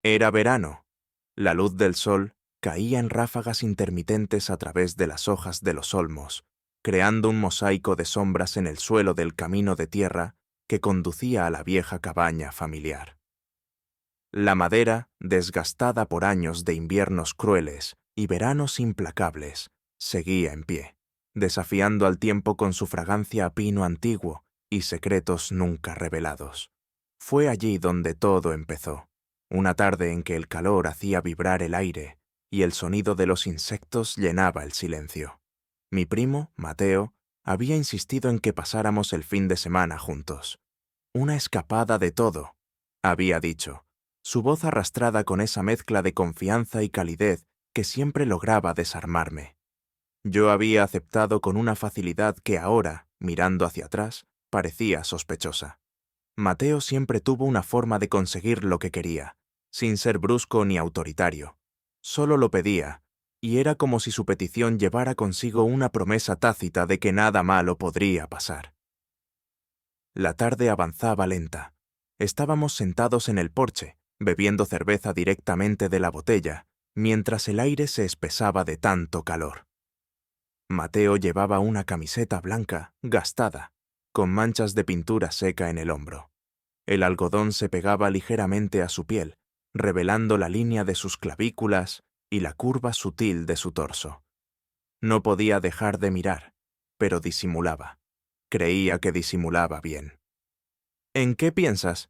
Era verano. La luz del sol caía en ráfagas intermitentes a través de las hojas de los olmos, creando un mosaico de sombras en el suelo del camino de tierra que conducía a la vieja cabaña familiar. La madera, desgastada por años de inviernos crueles y veranos implacables, seguía en pie, desafiando al tiempo con su fragancia a pino antiguo y secretos nunca revelados. Fue allí donde todo empezó, una tarde en que el calor hacía vibrar el aire y el sonido de los insectos llenaba el silencio. Mi primo, Mateo, había insistido en que pasáramos el fin de semana juntos. Una escapada de todo, había dicho, su voz arrastrada con esa mezcla de confianza y calidez que siempre lograba desarmarme. Yo había aceptado con una facilidad que ahora, mirando hacia atrás, parecía sospechosa. Mateo siempre tuvo una forma de conseguir lo que quería, sin ser brusco ni autoritario. Solo lo pedía, y era como si su petición llevara consigo una promesa tácita de que nada malo podría pasar. La tarde avanzaba lenta. Estábamos sentados en el porche, bebiendo cerveza directamente de la botella, mientras el aire se espesaba de tanto calor. Mateo llevaba una camiseta blanca, gastada, con manchas de pintura seca en el hombro. El algodón se pegaba ligeramente a su piel, revelando la línea de sus clavículas y la curva sutil de su torso. No podía dejar de mirar, pero disimulaba. Creía que disimulaba bien. ¿En qué piensas?,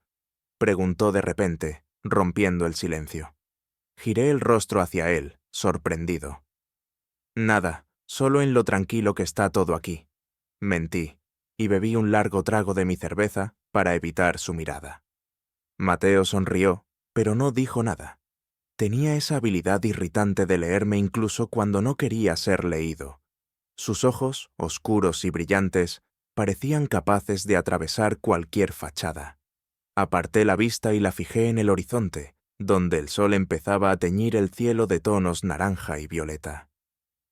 preguntó de repente, rompiendo el silencio. Giré el rostro hacia él, sorprendido. Nada, solo en lo tranquilo que está todo aquí. Mentí, y bebí un largo trago de mi cerveza para evitar su mirada. Mateo sonrió, pero no dijo nada. Tenía esa habilidad irritante de leerme incluso cuando no quería ser leído. Sus ojos, oscuros y brillantes, parecían capaces de atravesar cualquier fachada. Aparté la vista y la fijé en el horizonte, donde el sol empezaba a teñir el cielo de tonos naranja y violeta.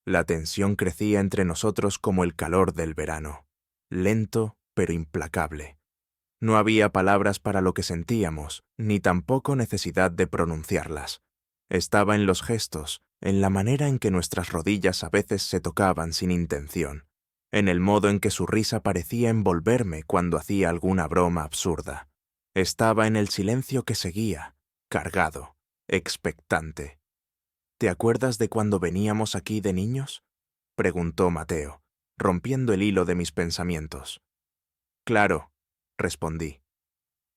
La tensión crecía entre nosotros como el calor del verano, lento pero implacable. No había palabras para lo que sentíamos, ni tampoco necesidad de pronunciarlas. Estaba en los gestos, en la manera en que nuestras rodillas a veces se tocaban sin intención, en el modo en que su risa parecía envolverme cuando hacía alguna broma absurda. Estaba en el silencio que seguía, cargado, expectante. ¿Te acuerdas de cuando veníamos aquí de niños?, preguntó Mateo, rompiendo el hilo de mis pensamientos. Claro, respondí.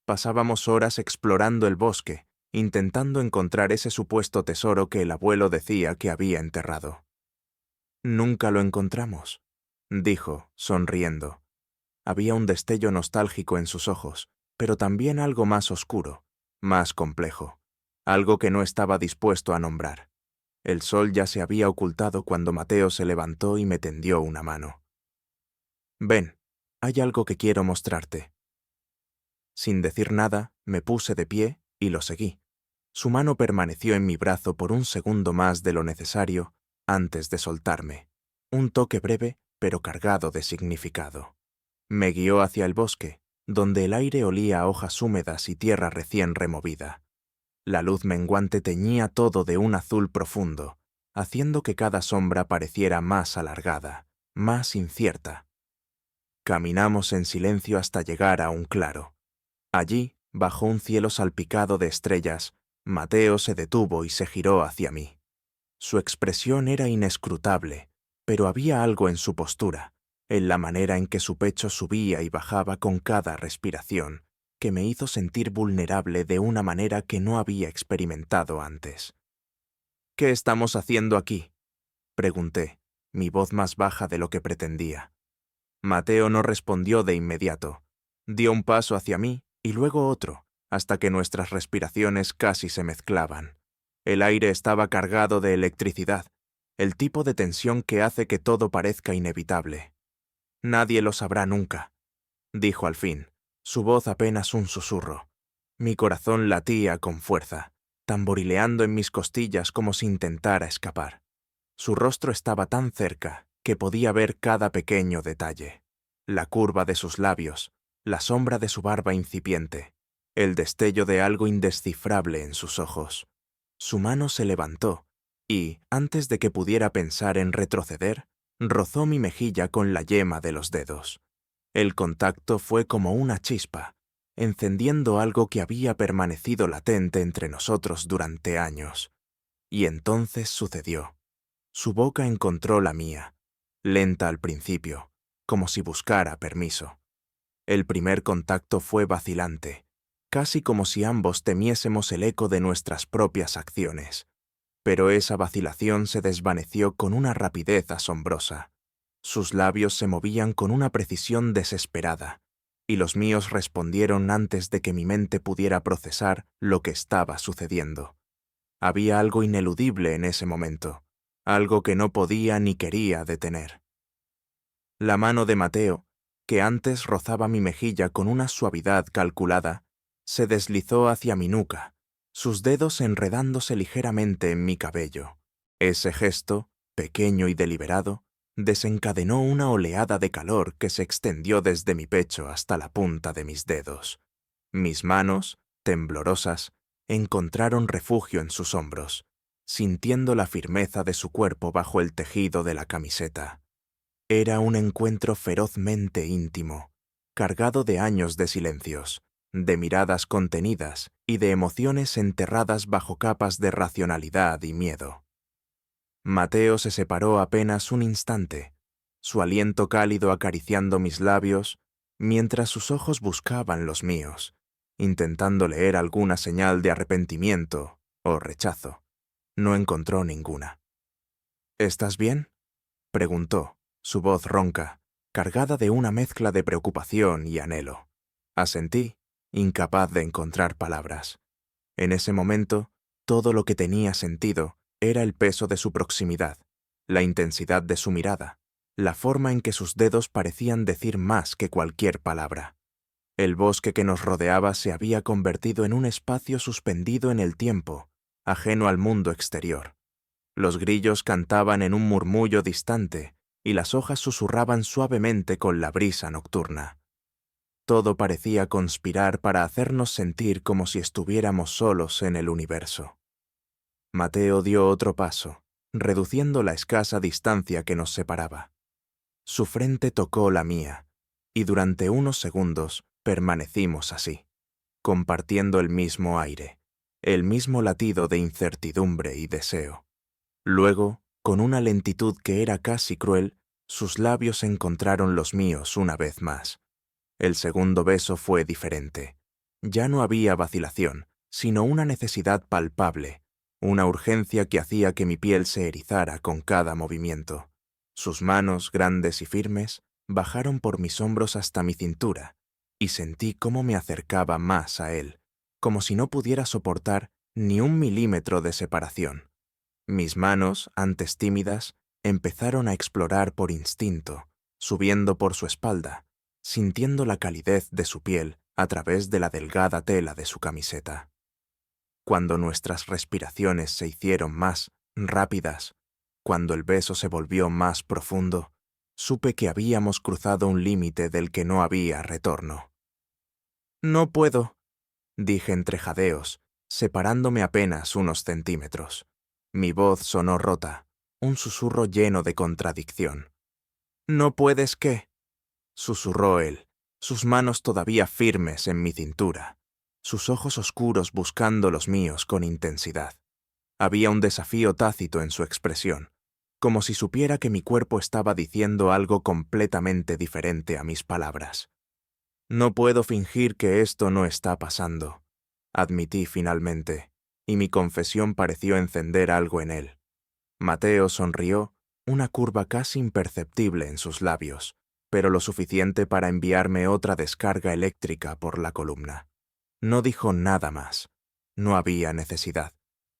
Pasábamos horas explorando el bosque, intentando encontrar ese supuesto tesoro que el abuelo decía que había enterrado. Nunca lo encontramos, dijo, sonriendo. Había un destello nostálgico en sus ojos, pero también algo más oscuro, más complejo, algo que no estaba dispuesto a nombrar. El sol ya se había ocultado cuando Mateo se levantó y me tendió una mano. Ven, hay algo que quiero mostrarte. Sin decir nada, me puse de pie y lo seguí. Su mano permaneció en mi brazo por un segundo más de lo necesario antes de soltarme. Un toque breve, pero cargado de significado. Me guió hacia el bosque, donde el aire olía a hojas húmedas y tierra recién removida. La luz menguante teñía todo de un azul profundo, haciendo que cada sombra pareciera más alargada, más incierta. Caminamos en silencio hasta llegar a un claro. Allí, bajo un cielo salpicado de estrellas, Mateo se detuvo y se giró hacia mí. Su expresión era inescrutable, pero había algo en su postura, en la manera en que su pecho subía y bajaba con cada respiración, que me hizo sentir vulnerable de una manera que no había experimentado antes. ¿Qué estamos haciendo aquí?, pregunté, mi voz más baja de lo que pretendía. Mateo no respondió de inmediato. Dio un paso hacia mí y luego otro, hasta que nuestras respiraciones casi se mezclaban. El aire estaba cargado de electricidad, el tipo de tensión que hace que todo parezca inevitable. Nadie lo sabrá nunca, dijo al fin, su voz apenas un susurro. Mi corazón latía con fuerza, tamborileando en mis costillas como si intentara escapar. Su rostro estaba tan cerca que podía ver cada pequeño detalle. La curva de sus labios, la sombra de su barba incipiente, el destello de algo indescifrable en sus ojos. Su mano se levantó y, antes de que pudiera pensar en retroceder, rozó mi mejilla con la yema de los dedos. El contacto fue como una chispa, encendiendo algo que había permanecido latente entre nosotros durante años. Y entonces sucedió. Su boca encontró la mía, lenta al principio, como si buscara permiso. El primer contacto fue vacilante, casi como si ambos temiésemos el eco de nuestras propias acciones. Pero esa vacilación se desvaneció con una rapidez asombrosa. Sus labios se movían con una precisión desesperada, y los míos respondieron antes de que mi mente pudiera procesar lo que estaba sucediendo. Había algo ineludible en ese momento, algo que no podía ni quería detener. La mano de Mateo, que antes rozaba mi mejilla con una suavidad calculada, se deslizó hacia mi nuca, sus dedos enredándose ligeramente en mi cabello. Ese gesto, pequeño y deliberado, desencadenó una oleada de calor que se extendió desde mi pecho hasta la punta de mis dedos. Mis manos, temblorosas, encontraron refugio en sus hombros, sintiendo la firmeza de su cuerpo bajo el tejido de la camiseta. Era un encuentro ferozmente íntimo, cargado de años de silencios, de miradas contenidas y de emociones enterradas bajo capas de racionalidad y miedo. Mateo se separó apenas un instante, su aliento cálido acariciando mis labios, mientras sus ojos buscaban los míos, intentando leer alguna señal de arrepentimiento o rechazo. No encontró ninguna. ¿Estás bien?, preguntó, su voz ronca, cargada de una mezcla de preocupación y anhelo. Asentí, incapaz de encontrar palabras. En ese momento, todo lo que tenía sentido era el peso de su proximidad, la intensidad de su mirada, la forma en que sus dedos parecían decir más que cualquier palabra. El bosque que nos rodeaba se había convertido en un espacio suspendido en el tiempo, ajeno al mundo exterior. Los grillos cantaban en un murmullo distante y las hojas susurraban suavemente con la brisa nocturna. Todo parecía conspirar para hacernos sentir como si estuviéramos solos en el universo. Mateo dio otro paso, reduciendo la escasa distancia que nos separaba. Su frente tocó la mía, y durante unos segundos permanecimos así, compartiendo el mismo aire, el mismo latido de incertidumbre y deseo. Luego, con una lentitud que era casi cruel, sus labios encontraron los míos una vez más. El segundo beso fue diferente. Ya no había vacilación, sino una necesidad palpable, una urgencia que hacía que mi piel se erizara con cada movimiento. Sus manos, grandes y firmes, bajaron por mis hombros hasta mi cintura, y sentí cómo me acercaba más a él, como si no pudiera soportar ni un milímetro de separación. Mis manos, antes tímidas, empezaron a explorar por instinto, subiendo por su espalda, sintiendo la calidez de su piel a través de la delgada tela de su camiseta. Cuando nuestras respiraciones se hicieron más rápidas, cuando el beso se volvió más profundo, supe que habíamos cruzado un límite del que no había retorno. «No puedo», dije entre jadeos, separándome apenas unos centímetros. Mi voz sonó rota, un susurro lleno de contradicción. «¿No puedes qué?», susurró él, sus manos todavía firmes en mi cintura, sus ojos oscuros buscando los míos con intensidad. Había un desafío tácito en su expresión, como si supiera que mi cuerpo estaba diciendo algo completamente diferente a mis palabras. «No puedo fingir que esto no está pasando», admití finalmente, y mi confesión pareció encender algo en él. Mateo sonrió, una curva casi imperceptible en sus labios, pero lo suficiente para enviarme otra descarga eléctrica por la columna. No dijo nada más. No había necesidad.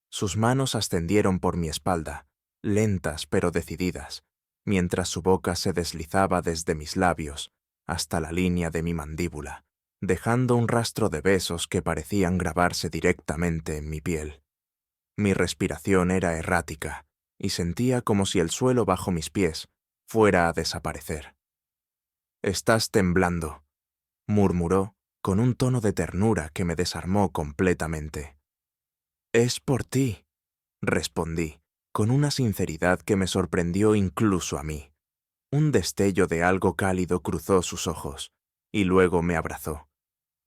Sus manos ascendieron por mi espalda, lentas pero decididas, mientras su boca se deslizaba desde mis labios hasta la línea de mi mandíbula, dejando un rastro de besos que parecían grabarse directamente en mi piel. Mi respiración era errática, y sentía como si el suelo bajo mis pies fuera a desaparecer. «Estás temblando», murmuró, con un tono de ternura que me desarmó completamente. «Es por ti», respondí, con una sinceridad que me sorprendió incluso a mí. Un destello de algo cálido cruzó sus ojos, y luego me abrazó.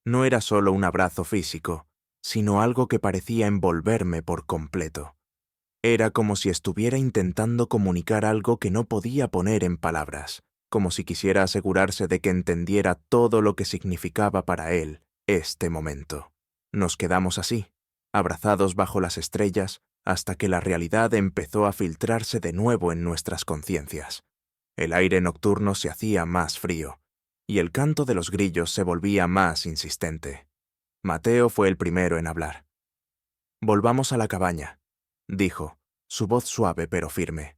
No era solo un abrazo físico, sino algo que parecía envolverme por completo. Era como si estuviera intentando comunicar algo que no podía poner en palabras, como si quisiera asegurarse de que entendiera todo lo que significaba para él este momento. Nos quedamos así, abrazados bajo las estrellas, hasta que la realidad empezó a filtrarse de nuevo en nuestras conciencias. El aire nocturno se hacía más frío, y el canto de los grillos se volvía más insistente. Mateo fue el primero en hablar. «Volvamos a la cabaña», dijo, su voz suave pero firme.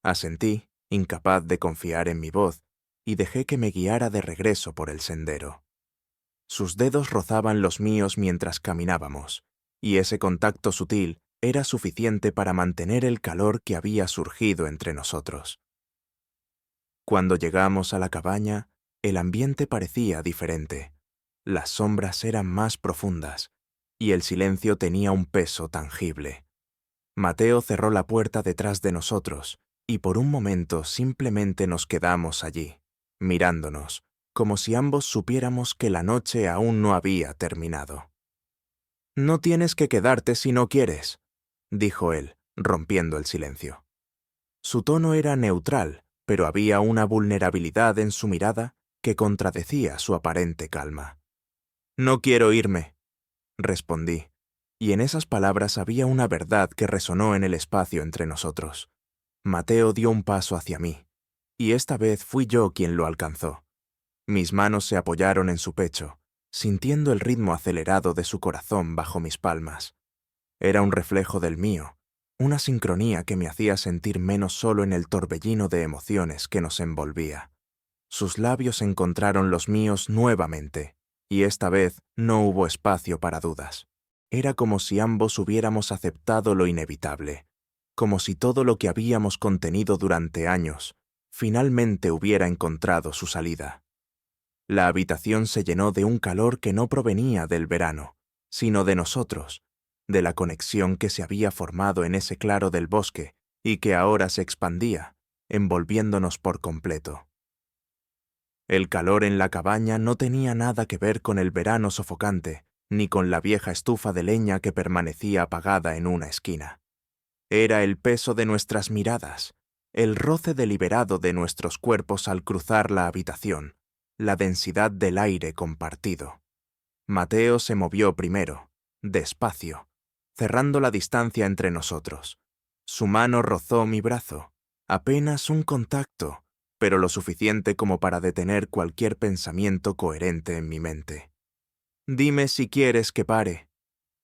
Asentí, incapaz de confiar en mi voz, y dejé que me guiara de regreso por el sendero. Sus dedos rozaban los míos mientras caminábamos, y ese contacto sutil era suficiente para mantener el calor que había surgido entre nosotros. Cuando llegamos a la cabaña, el ambiente parecía diferente. Las sombras eran más profundas, y el silencio tenía un peso tangible. Mateo cerró la puerta detrás de nosotros, y por un momento simplemente nos quedamos allí, mirándonos, como si ambos supiéramos que la noche aún no había terminado. «No tienes que quedarte si no quieres», dijo él, rompiendo el silencio. Su tono era neutral, pero había una vulnerabilidad en su mirada que contradecía su aparente calma. «No quiero irme», respondí, y en esas palabras había una verdad que resonó en el espacio entre nosotros. Mateo dio un paso hacia mí, y esta vez fui yo quien lo alcanzó. Mis manos se apoyaron en su pecho, sintiendo el ritmo acelerado de su corazón bajo mis palmas. Era un reflejo del mío, una sincronía que me hacía sentir menos solo en el torbellino de emociones que nos envolvía. Sus labios encontraron los míos nuevamente, y esta vez no hubo espacio para dudas. Era como si ambos hubiéramos aceptado lo inevitable, como si todo lo que habíamos contenido durante años finalmente hubiera encontrado su salida. La habitación se llenó de un calor que no provenía del verano, sino de nosotros, de la conexión que se había formado en ese claro del bosque y que ahora se expandía, envolviéndonos por completo. El calor en la cabaña no tenía nada que ver con el verano sofocante, ni con la vieja estufa de leña que permanecía apagada en una esquina. Era el peso de nuestras miradas, el roce deliberado de nuestros cuerpos al cruzar la habitación, la densidad del aire compartido. Mateo se movió primero, despacio, cerrando la distancia entre nosotros. Su mano rozó mi brazo, apenas un contacto, pero lo suficiente como para detener cualquier pensamiento coherente en mi mente. «Dime si quieres que pare»,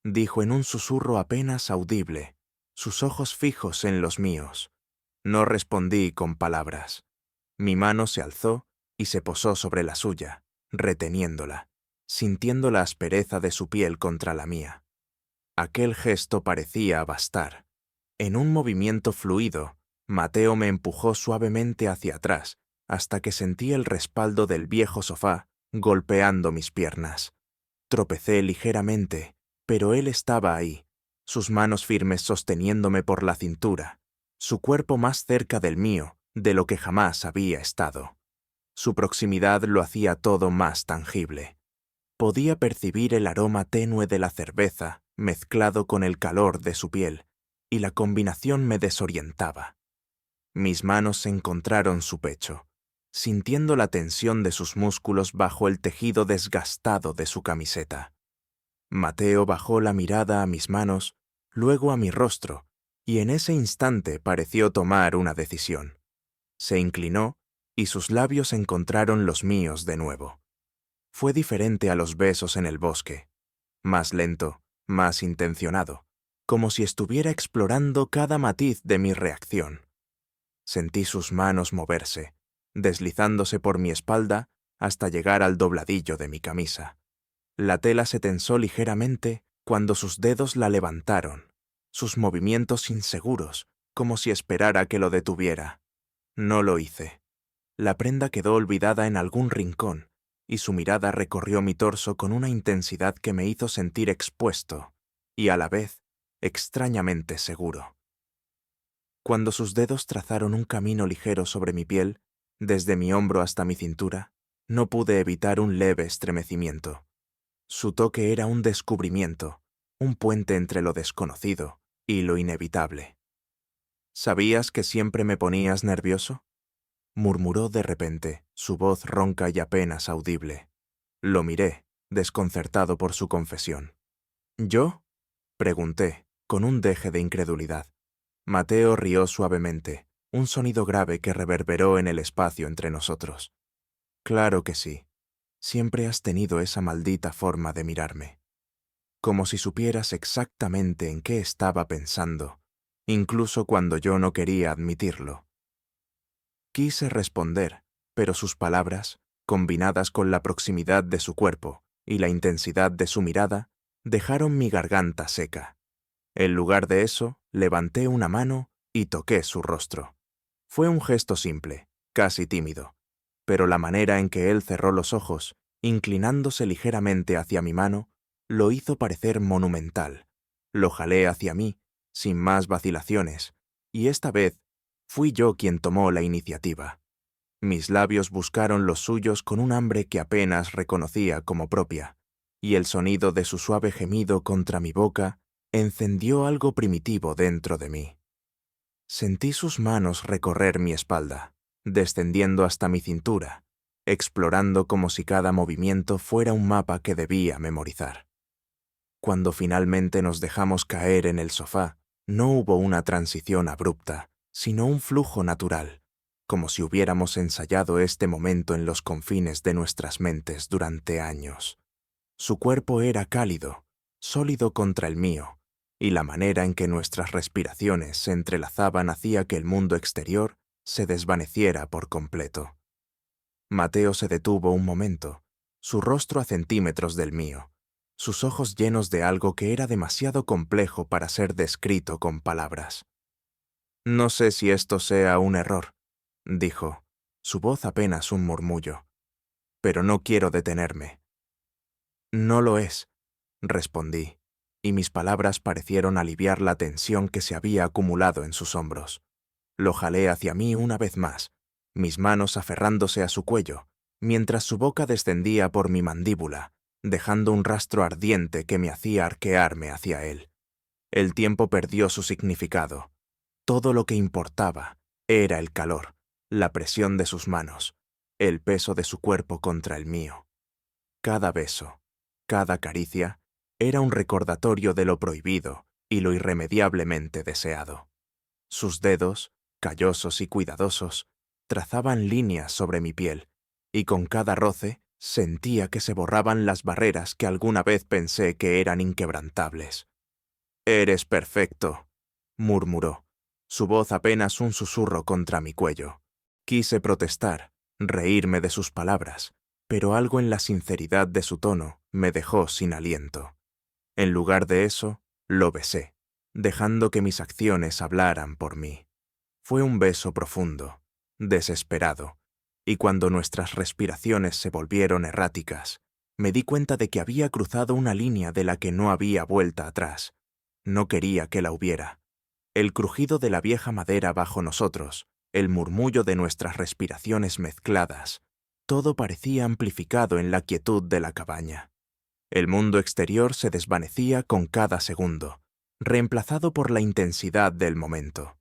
dijo en un susurro apenas audible, sus ojos fijos en los míos. No respondí con palabras. Mi mano se alzó y se posó sobre la suya, reteniéndola, sintiendo la aspereza de su piel contra la mía. Aquel gesto parecía bastar. En un movimiento fluido, Mateo me empujó suavemente hacia atrás hasta que sentí el respaldo del viejo sofá golpeando mis piernas. Tropecé ligeramente, pero él estaba ahí, sus manos firmes sosteniéndome por la cintura, su cuerpo más cerca del mío de lo que jamás había estado. Su proximidad lo hacía todo más tangible. Podía percibir el aroma tenue de la cerveza mezclado con el calor de su piel, y la combinación me desorientaba. Mis manos se encontraron su pecho, sintiendo la tensión de sus músculos bajo el tejido desgastado de su camiseta. Mateo bajó la mirada a mis manos, luego a mi rostro, y en ese instante pareció tomar una decisión. Se inclinó y sus labios encontraron los míos de nuevo. Fue diferente a los besos en el bosque, más lento, más intencionado, como si estuviera explorando cada matiz de mi reacción. Sentí sus manos moverse, deslizándose por mi espalda hasta llegar al dobladillo de mi camisa. La tela se tensó ligeramente cuando sus dedos la levantaron, sus movimientos inseguros, como si esperara que lo detuviera. No lo hice. La prenda quedó olvidada en algún rincón, y su mirada recorrió mi torso con una intensidad que me hizo sentir expuesto y a la vez extrañamente seguro. Cuando sus dedos trazaron un camino ligero sobre mi piel, desde mi hombro hasta mi cintura, no pude evitar un leve estremecimiento. Su toque era un descubrimiento, un puente entre lo desconocido y lo inevitable. ¿Sabías que siempre me ponías nervioso?, murmuró de repente, su voz ronca y apenas audible. Lo miré, desconcertado por su confesión. ¿Yo?, pregunté, con un deje de incredulidad. Mateo rió suavemente, un sonido grave que reverberó en el espacio entre nosotros. Claro que sí. Siempre has tenido esa maldita forma de mirarme. Como si supieras exactamente en qué estaba pensando, incluso cuando yo no quería admitirlo. Quise responder, pero sus palabras, combinadas con la proximidad de su cuerpo y la intensidad de su mirada, dejaron mi garganta seca. En lugar de eso, levanté una mano y toqué su rostro. Fue un gesto simple, casi tímido, pero la manera en que él cerró los ojos, inclinándose ligeramente hacia mi mano, lo hizo parecer monumental. Lo jalé hacia mí, sin más vacilaciones, y esta vez fui yo quien tomó la iniciativa. Mis labios buscaron los suyos con un hambre que apenas reconocía como propia, y el sonido de su suave gemido contra mi boca encendió algo primitivo dentro de mí. Sentí sus manos recorrer mi espalda, descendiendo hasta mi cintura, explorando como si cada movimiento fuera un mapa que debía memorizar. Cuando finalmente nos dejamos caer en el sofá, no hubo una transición abrupta, sino un flujo natural, como si hubiéramos ensayado este momento en los confines de nuestras mentes durante años. Su cuerpo era cálido, sólido contra el mío, y la manera en que nuestras respiraciones se entrelazaban hacía que el mundo exterior se desvaneciera por completo. Mateo se detuvo un momento, su rostro a centímetros del mío, sus ojos llenos de algo que era demasiado complejo para ser descrito con palabras. «No sé si esto sea un error», dijo, su voz apenas un murmullo, «pero no quiero detenerme». «No lo es», respondí, y mis palabras parecieron aliviar la tensión que se había acumulado en sus hombros. Lo jalé hacia mí una vez más, mis manos aferrándose a su cuello, mientras su boca descendía por mi mandíbula, dejando un rastro ardiente que me hacía arquearme hacia él. El tiempo perdió su significado. Todo lo que importaba era el calor, la presión de sus manos, el peso de su cuerpo contra el mío. Cada beso, cada caricia, era un recordatorio de lo prohibido y lo irremediablemente deseado. Sus dedos, callosos y cuidadosos, trazaban líneas sobre mi piel, y con cada roce sentía que se borraban las barreras que alguna vez pensé que eran inquebrantables. «Eres perfecto», murmuró, su voz apenas un susurro contra mi cuello. Quise protestar, reírme de sus palabras, pero algo en la sinceridad de su tono me dejó sin aliento. En lugar de eso, lo besé, dejando que mis acciones hablaran por mí. Fue un beso profundo, desesperado, y cuando nuestras respiraciones se volvieron erráticas, me di cuenta de que había cruzado una línea de la que no había vuelta atrás. No quería que la hubiera. El crujido de la vieja madera bajo nosotros, el murmullo de nuestras respiraciones mezcladas, todo parecía amplificado en la quietud de la cabaña. El mundo exterior se desvanecía con cada segundo, reemplazado por la intensidad del momento.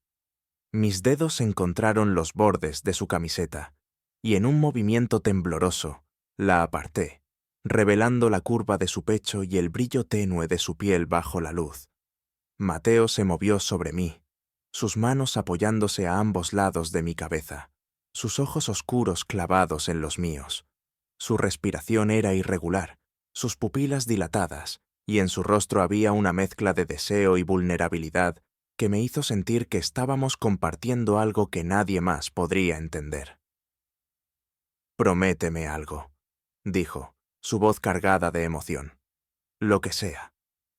Mis dedos encontraron los bordes de su camiseta, y en un movimiento tembloroso, la aparté, revelando la curva de su pecho y el brillo tenue de su piel bajo la luz. Mateo se movió sobre mí, sus manos apoyándose a ambos lados de mi cabeza, sus ojos oscuros clavados en los míos. Su respiración era irregular, sus pupilas dilatadas, y en su rostro había una mezcla de deseo y vulnerabilidad que me hizo sentir que estábamos compartiendo algo que nadie más podría entender. «Prométeme algo», dijo, su voz cargada de emoción. «Lo que sea»,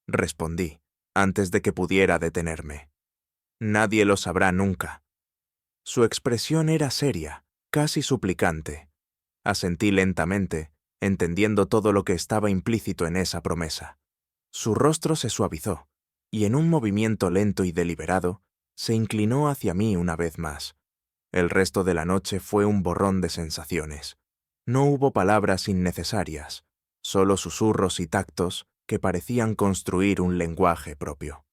respondí, antes de que pudiera detenerme. «Nadie lo sabrá nunca». Su expresión era seria, casi suplicante. Asentí lentamente, entendiendo todo lo que estaba implícito en esa promesa. Su rostro se suavizó, y en un movimiento lento y deliberado, se inclinó hacia mí una vez más. El resto de la noche fue un borrón de sensaciones. No hubo palabras innecesarias, solo susurros y tactos que parecían construir un lenguaje propio.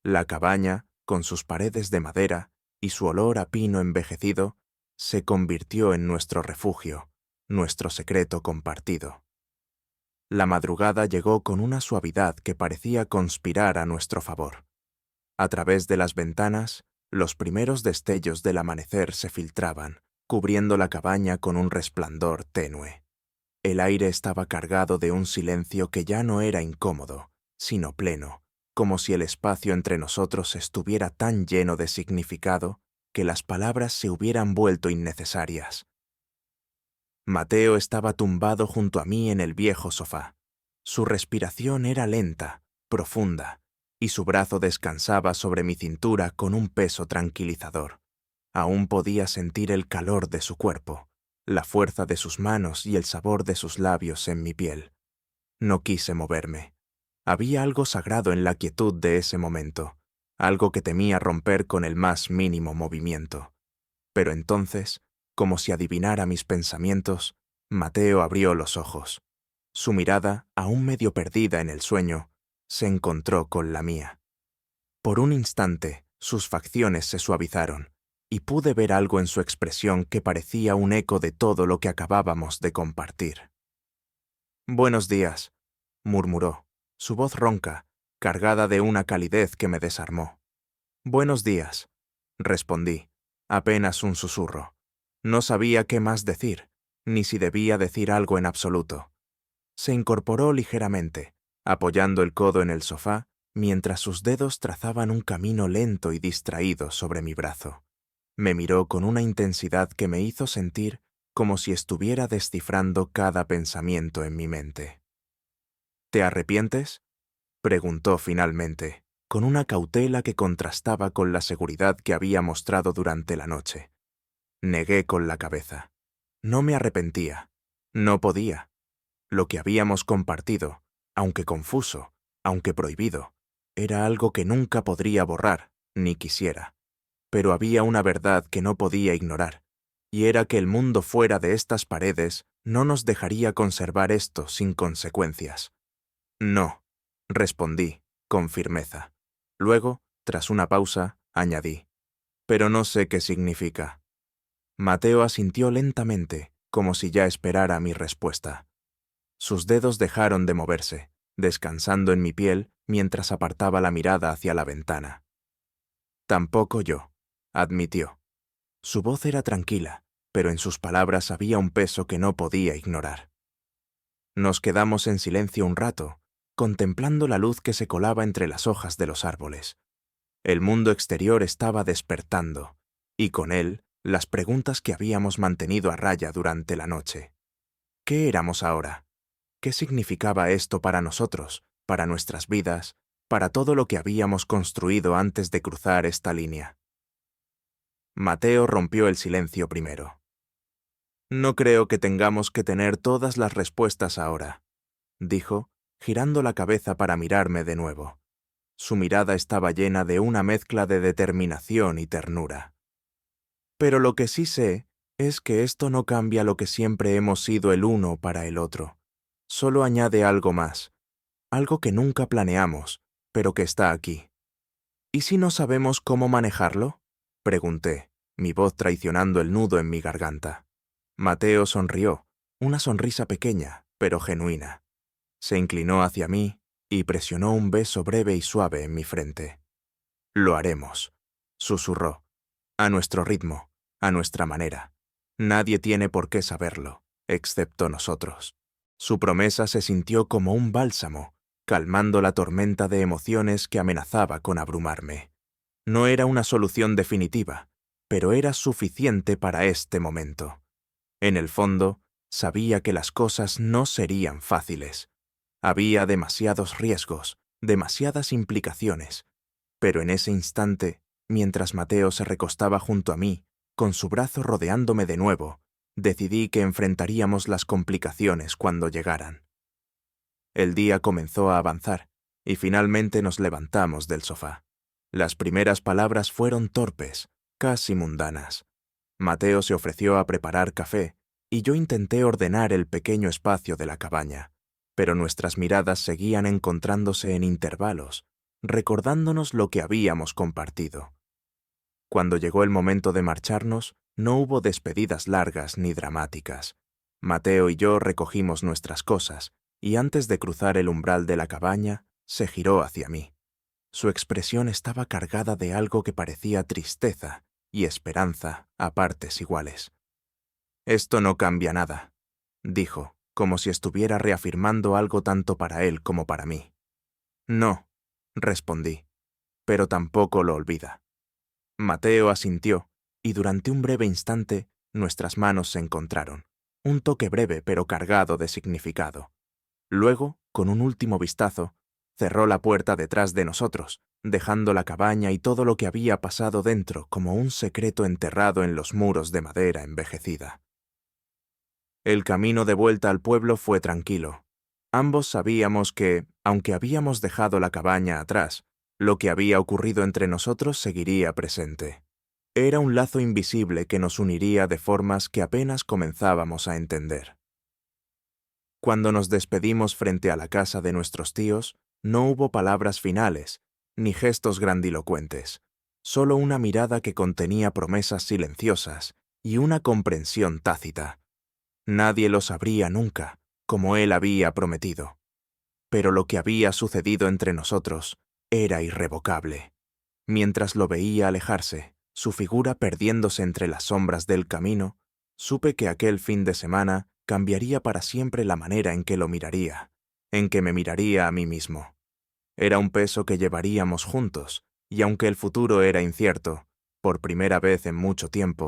La cabaña, con sus paredes de madera y su olor a pino envejecido, se convirtió en nuestro refugio, nuestro secreto compartido. La madrugada llegó con una suavidad que parecía conspirar a nuestro favor. A través de las ventanas, los primeros destellos del amanecer se filtraban, cubriendo la cabaña con un resplandor tenue. El aire estaba cargado de un silencio que ya no era incómodo, sino pleno, como si el espacio entre nosotros estuviera tan lleno de significado que las palabras se hubieran vuelto innecesarias. Mateo estaba tumbado junto a mí en el viejo sofá. Su respiración era lenta, profunda, y su brazo descansaba sobre mi cintura con un peso tranquilizador. Aún podía sentir el calor de su cuerpo, la fuerza de sus manos y el sabor de sus labios en mi piel. No quise moverme. Había algo sagrado en la quietud de ese momento, algo que temía romper con el más mínimo movimiento. Pero entonces, como si adivinara mis pensamientos, Mateo abrió los ojos. Su mirada, aún medio perdida en el sueño, se encontró con la mía. Por un instante, sus facciones se suavizaron, y pude ver algo en su expresión que parecía un eco de todo lo que acabábamos de compartir. «Buenos días», murmuró, su voz ronca, cargada de una calidez que me desarmó. «Buenos días», respondí, apenas un susurro. No sabía qué más decir, ni si debía decir algo en absoluto. Se incorporó ligeramente, apoyando el codo en el sofá, mientras sus dedos trazaban un camino lento y distraído sobre mi brazo. Me miró con una intensidad que me hizo sentir como si estuviera descifrando cada pensamiento en mi mente. «¿Te arrepientes?», preguntó finalmente, con una cautela que contrastaba con la seguridad que había mostrado durante la noche. Negué con la cabeza. No me arrepentía. No podía. Lo que habíamos compartido, aunque confuso, aunque prohibido, era algo que nunca podría borrar, ni quisiera. Pero había una verdad que no podía ignorar, y era que el mundo fuera de estas paredes no nos dejaría conservar esto sin consecuencias. «No», respondí, con firmeza. Luego, tras una pausa, añadí, «pero no sé qué significa». Mateo asintió lentamente, como si ya esperara mi respuesta. Sus dedos dejaron de moverse, descansando en mi piel mientras apartaba la mirada hacia la ventana. «Tampoco yo», admitió. Su voz era tranquila, pero en sus palabras había un peso que no podía ignorar. Nos quedamos en silencio un rato, contemplando la luz que se colaba entre las hojas de los árboles. El mundo exterior estaba despertando, y con él las preguntas que habíamos mantenido a raya durante la noche. ¿Qué éramos ahora? ¿Qué significaba esto para nosotros, para nuestras vidas, para todo lo que habíamos construido antes de cruzar esta línea? Mateo rompió el silencio primero. «No creo que tengamos que tener todas las respuestas ahora», dijo, girando la cabeza para mirarme de nuevo. Su mirada estaba llena de una mezcla de determinación y ternura. «Pero lo que sí sé es que esto no cambia lo que siempre hemos sido el uno para el otro. Solo añade algo más, algo que nunca planeamos, pero que está aquí». «¿Y si no sabemos cómo manejarlo?», pregunté, mi voz traicionando el nudo en mi garganta. Mateo sonrió, una sonrisa pequeña, pero genuina. Se inclinó hacia mí y presionó un beso breve y suave en mi frente. «Lo haremos», susurró, «a nuestro ritmo, a nuestra manera. Nadie tiene por qué saberlo, excepto nosotros». Su promesa se sintió como un bálsamo, calmando la tormenta de emociones que amenazaba con abrumarme. No era una solución definitiva, pero era suficiente para este momento. En el fondo, sabía que las cosas no serían fáciles. Había demasiados riesgos, demasiadas implicaciones. Pero en ese instante, mientras Mateo se recostaba junto a mí, con su brazo rodeándome de nuevo, decidí que enfrentaríamos las complicaciones cuando llegaran. El día comenzó a avanzar, y finalmente nos levantamos del sofá. Las primeras palabras fueron torpes, casi mundanas. Mateo se ofreció a preparar café, y yo intenté ordenar el pequeño espacio de la cabaña, pero nuestras miradas seguían encontrándose en intervalos, recordándonos lo que habíamos compartido. Cuando llegó el momento de marcharnos, no hubo despedidas largas ni dramáticas. Mateo y yo recogimos nuestras cosas, y antes de cruzar el umbral de la cabaña, se giró hacia mí. Su expresión estaba cargada de algo que parecía tristeza y esperanza a partes iguales. «Esto no cambia nada», dijo, como si estuviera reafirmando algo tanto para él como para mí. «No», respondí, «pero tampoco lo olvida». Mateo asintió, y durante un breve instante nuestras manos se encontraron, un toque breve pero cargado de significado. Luego, con un último vistazo, cerró la puerta detrás de nosotros, dejando la cabaña y todo lo que había pasado dentro como un secreto enterrado en los muros de madera envejecida. El camino de vuelta al pueblo fue tranquilo. Ambos sabíamos que, aunque habíamos dejado la cabaña atrás, lo que había ocurrido entre nosotros seguiría presente. Era un lazo invisible que nos uniría de formas que apenas comenzábamos a entender. Cuando nos despedimos frente a la casa de nuestros tíos, no hubo palabras finales, ni gestos grandilocuentes, solo una mirada que contenía promesas silenciosas y una comprensión tácita. Nadie lo sabría nunca, como él había prometido. Pero lo que había sucedido entre nosotros era irrevocable. Mientras lo veía alejarse, su figura perdiéndose entre las sombras del camino, supe que aquel fin de semana cambiaría para siempre la manera en que lo miraría, en que me miraría a mí mismo. Era un peso que llevaríamos juntos, y aunque el futuro era incierto, por primera vez en mucho tiempo,